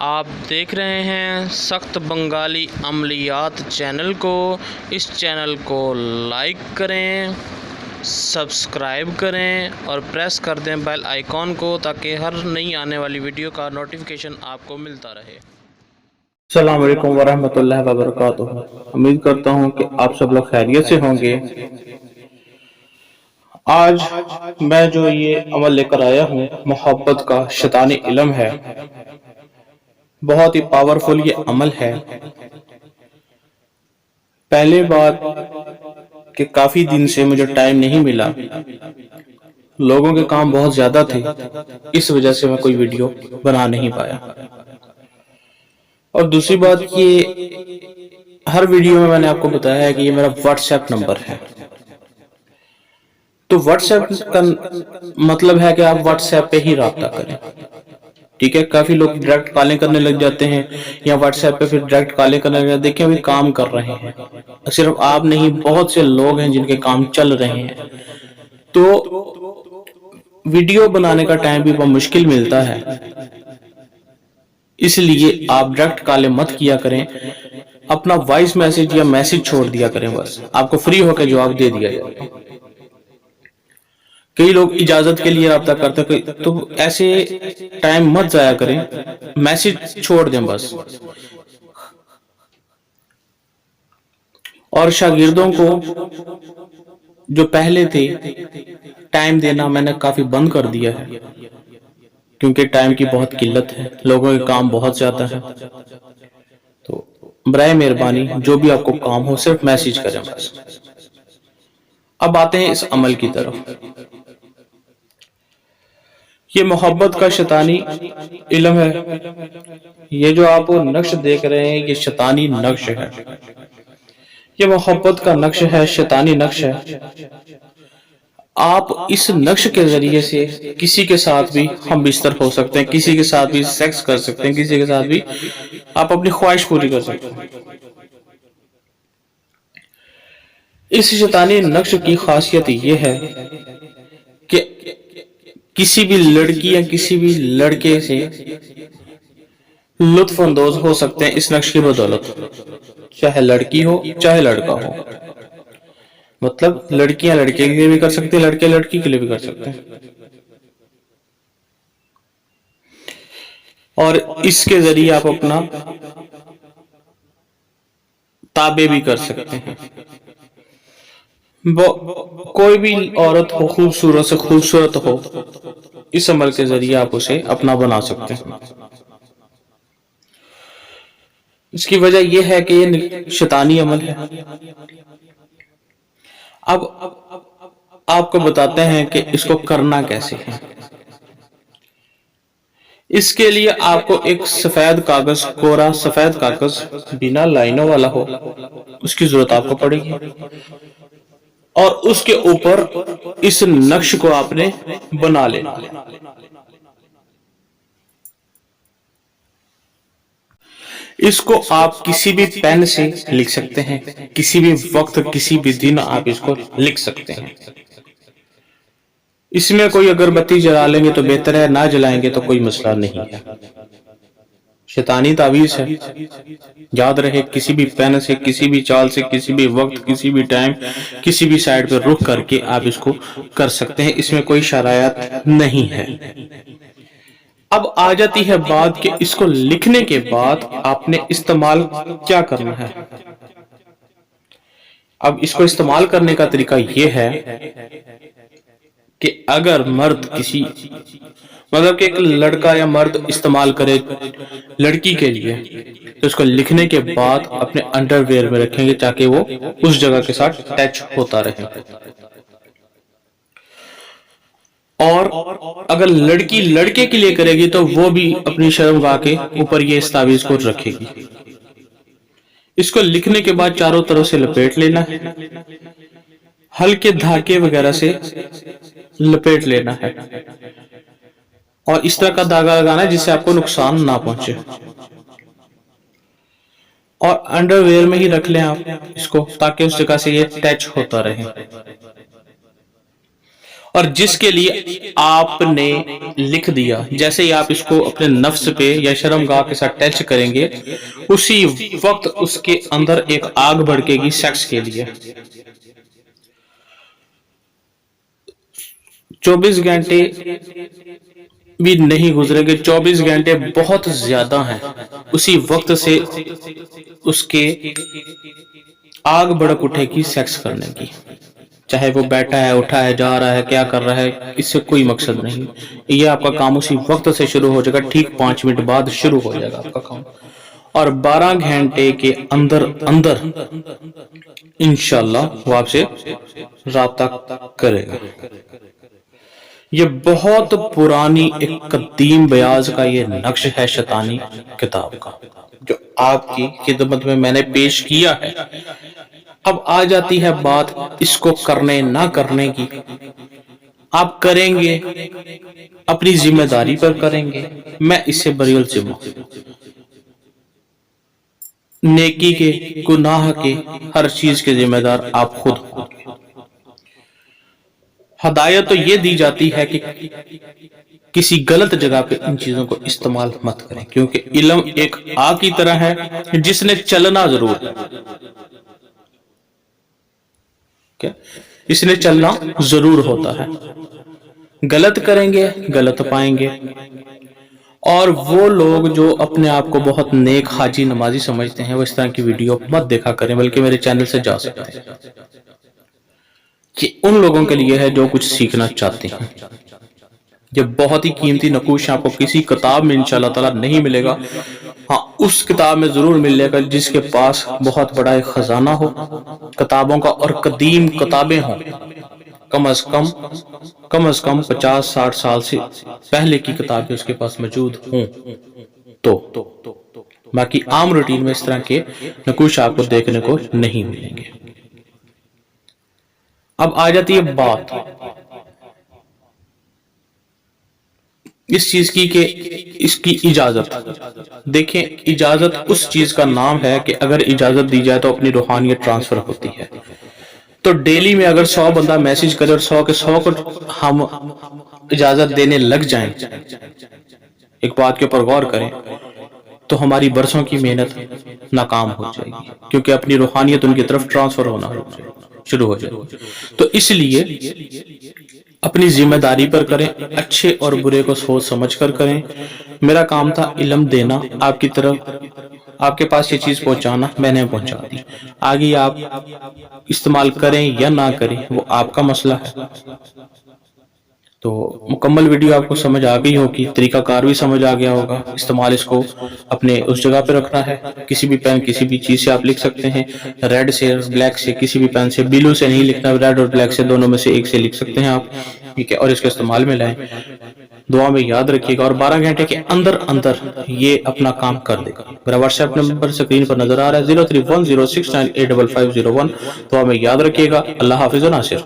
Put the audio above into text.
آپ دیکھ رہے ہیں سخت بنگالی عملیات چینل کو۔ اس چینل کو لائک کریں، سبسکرائب کریں اور پریس کر دیں بیل آئیکن کو تاکہ ہر نئی آنے والی ویڈیو کا نوٹیفیکیشن آپ کو ملتا رہے۔ السلام علیکم ورحمۃ اللہ وبرکاتہ۔ امید کرتا ہوں کہ آپ سب لوگ خیریت سے ہوں گے۔ آج میں جو یہ عمل لے کر آیا ہوں، محبت کا شیطانی علم ہے۔ بہت ہی پاورفل یہ عمل ہے۔ پہلے بات کہ کافی دن سے مجھے ٹائم نہیں ملا، لوگوں کے کام بہت زیادہ تھے، اس وجہ سے میں کوئی ویڈیو بنا نہیں پایا۔ اور دوسری بات یہ ہر ویڈیو میں نے آپ کو بتایا ہے کہ یہ میرا واٹس ایپ نمبر ہے۔ تو واٹس ایپ کا مطلب ہے کہ آپ واٹس ایپ پہ ہی رابطہ کریں، ٹھیک ہے؟ کافی لوگ ڈائریکٹ کالیں کرنے لگ جاتے ہیں یا واٹس ایپ پہ پھر ڈائریکٹ کالیں کرنے لگ جاتے ہیں۔ دیکھیں ابھی کام کر رہے ہیں، صرف آپ نہیں، بہت سے لوگ ہیں جن کے کام چل رہے ہیں، تو ویڈیو بنانے کا ٹائم بھی بہت مشکل ملتا ہے۔ اس لیے آپ ڈائریکٹ کالیں مت کیا کریں، اپنا وائس میسج یا میسج چھوڑ دیا کریں، بس آپ کو فری ہو کے جواب دے دیا جائے گا۔ کئی لوگ اجازت کے لیے رابطہ کرتے ہیں، تو ایسے ٹائم مت ضائع کریں، میسج چھوڑ دیں بس۔ اور شاگردوں کو جو پہلے تھے ٹائم دینا میں نے کافی بند کر دیا ہے، کیونکہ ٹائم کی بہت قلت ہے، لوگوں کے کام بہت زیادہ ہیں۔ تو برائے مہربانی جو بھی آپ کو کام ہو صرف میسج کریں بس۔ اب آتے ہیں اس عمل کی طرف۔ یہ محبت کا شیطانی علم ہے۔ یہ جو آپ نقش دیکھ رہے ہیں یہ شیطانی نقش ہے، یہ محبت کا نقش ہے، شیطانی نقش ہے۔ آپ اس نقش کے ذریعے سے کسی کے ساتھ بھی ہم بستر ہو سکتے ہیں، کسی کے ساتھ بھی سیکس کر سکتے ہیں، کسی کے ساتھ بھی آپ اپنی خواہش پوری کر سکتے ہیں۔ اس شیطانی نقش کی خاصیت یہ ہے کہ کسی بھی لڑکی یا کسی بھی لڑکے سے لطف اندوز ہو سکتے ہیں اس نقش کی بدولت، چاہے لڑکی ہو چاہے لڑکا ہو۔ مطلب لڑکیاں لڑکے کے لیے بھی کر سکتے ہیں، لڑکے لڑکی کے لیے بھی کر سکتے ہیں، اور اس کے ذریعے آپ اپنا تابع بھی کر سکتے ہیں۔ کوئی بھی عورت ہو، خوبصورت سے خوبصورت ہو، اس عمل کے ذریعے آپ اسے اپنا بنا سکتے ہیں۔ اس کی وجہ یہ ہے کہ یہ شیطانی عمل ہے۔ اب آپ کو بتاتے ہیں کہ اس کو کرنا کیسے ہے۔ اس کے لیے آپ کو ایک سفید کاغذ، کوڑا سفید کاغذ بنا لائنوں والا ہو، اس کی ضرورت آپ کو پڑے گی، اور اس کے اوپر اس نقش کو آپ نے بنا لینا۔ اس کو آپ کسی بھی پین سے لکھ سکتے ہیں، کسی بھی وقت کسی بھی دن آپ اس کو لکھ سکتے ہیں۔ اس میں کوئی اگربتی جلا لیں گے تو بہتر ہے، نہ جلائیں گے تو کوئی مسئلہ نہیں ہے۔ شیطانی تعویذ ہے، یاد رہے کسی بھی پین سے، کسی بھی چال سے، کسی بھی وقت، کسی بھی ٹائم، کسی بھی سائٹ پہ رخ کر کے آپ اس کو کر سکتے ہیں، اس میں کوئی شرائط نہیں ہے۔ اب آ جاتی ہے بات کہ اس کو لکھنے کے بعد آپ نے استعمال کیا کرنا ہے۔ اب اس کو استعمال کرنے کا طریقہ یہ ہے کہ اگر مرد مطلب کہ ایک لڑکا یا مرد استعمال کرے لڑکی کے لیے، تو اس کو لکھنے کے بعد اپنے انڈر ویئر میں رکھیں گے تاکہ وہ اس جگہ کے ساتھ ٹچ ہوتا رہے۔ اور اگر لڑکی لڑکے کے لیے کرے گی تو وہ بھی اپنی شرمگاہ کے اوپر یہ اس تعویذ کو رکھے گی۔ اس کو لکھنے کے بعد چاروں طرف سے لپیٹ لینا ہے، ہلکے دھاگے وغیرہ سے لپیٹ لینا ہے، اور اس طرح کا دھاگا لگانا ہے جس سے آپ کو نقصان نہ پہنچے، اور انڈر ویئر میں ہی رکھ لیں آپ اس کو تاکہ اس جگہ سے یہ ٹچ ہوتا رہے۔ اور جس کے لیے آپ نے لکھ دیا، جیسے ہی آپ اس کو اپنے نفس پہ یا شرمگاہ کے ساتھ ٹچ کریں گے، اسی وقت اس کے اندر ایک آگ بھڑکے گی سیکس کے لیے۔ 24 گھنٹے بھی نہیں گزرے گے، 24 گھنٹے بہت زیادہ ہیں، اسی وقت سے اس کے آگ بھڑک اٹھے گی سیکس کرنے کی، چاہے وہ بیٹھا ہے، اٹھا ہے، جا رہا ہے، کیا کر رہا ہے، اس سے کوئی مقصد نہیں۔ یہ آپ کا کام اسی وقت سے شروع ہو جائے گا، ٹھیک 5 منٹ بعد شروع ہو جائے گا آپ کا کام، اور 12 گھنٹے کے اندر انشاءاللہ وہ آپ سے رابطہ کرے گا۔ یہ بہت پرانی ایک قدیم بیاض کا یہ نقش ہے شیطانی کتاب کا، جو آپ کی خدمت میں نے پیش کیا ہے۔ اب آ جاتی ہے بات اس کو کرنے نہ کرنے کی۔ آپ کریں گے، اپنی ذمہ داری پر کریں گے، میں اس سے بری الذمہ، نیکی کے، گناہ کے، ہر چیز کے ذمہ دار آپ خود ہوں۔ ہدایت تو یہ دی جاتی ہے کہ کسی غلط جگہ پہ ان چیزوں کو استعمال مت کریں، کیونکہ علم ایک آگ کی طرح ہے جس نے چلنا ضرور ہے، اس نے چلنا ضرور ہوتا ہے۔ غلط کریں گے، غلط پائیں گے۔ اور وہ لوگ جو اپنے آپ کو بہت نیک حاجی نمازی سمجھتے ہیں، وہ اس طرح کی ویڈیو مت دیکھا کریں، بلکہ میرے چینل سے جا سکتے ہیں۔ یہ ان لوگوں کے لیے ہے جو کچھ سیکھنا چاہتے ہیں۔ یہ بہت ہی قیمتی نقوش آپ کو کسی کتاب میں انشاءاللہ تعالیٰ نہیں ملے گا، ہاں اس کتاب میں ضرور ملے گا جس کے پاس بہت بڑا ایک خزانہ ہو کتابوں کا، اور قدیم کتابیں ہوں، کم از کم 50-60 سال سے پہلے کی کتابیں اس کے پاس موجود ہوں۔ تو باقی عام روٹین میں اس طرح کے نقوش آپ کو دیکھنے کو نہیں ملیں گے۔ اب آ جاتی ہے بات اس چیز کی کہ اس کی اجازت۔ دیکھیں، اجازت اس چیز کا نام ہے کہ اگر اجازت دی جائے تو اپنی روحانیت ٹرانسفر ہوتی ہے۔ تو ڈیلی میں اگر 100 بندہ میسج کرے اور 100 کے 100 کو ہم اجازت دینے لگ جائیں، ایک بات کے اوپر غور کریں، تو ہماری برسوں کی محنت ناکام ہو جائے گی، کیونکہ اپنی روحانیت ان کی طرف ٹرانسفر ہونا شروع ہو جائے گی۔ تو اس لیے اپنی ذمہ داری پر کریں، اچھے اور برے کو سوچ سمجھ کر کریں۔ میرا کام تھا علم دینا آپ کی طرف، آپ کے پاس یہ چیز پہنچانا، میں نے پہنچا دی۔ آگے آپ استعمال کریں یا نہ کریں وہ آپ کا مسئلہ ہے۔ تو مکمل ویڈیو آپ کو سمجھ آ گئی ہوگی، طریقہ کار بھی سمجھ آ گیا ہوگا۔ استعمال اس کو اپنے اس جگہ پہ رکھنا ہے، کسی بھی پین کسی بھی چیز سے آپ لکھ سکتے ہیں، ریڈ سے بلیک سے، کسی بھی پین سے، بلو سے نہیں لکھنا، ریڈ اور بلیک سے دونوں میں سے ایک سے لکھ سکتے ہیں آپ، ٹھیک ہے، اور اس کو استعمال میں لائیں۔ دعا میں یاد رکھیے گا، اور 12 گھنٹے کے اندر یہ اپنا کام کر دے گا۔ میرا واٹس ایپ نمبر سکرین پر نظر آ رہا ہے 0310698551، دعا میں یاد رکھیے گا۔ اللہ حافظ و ناصر۔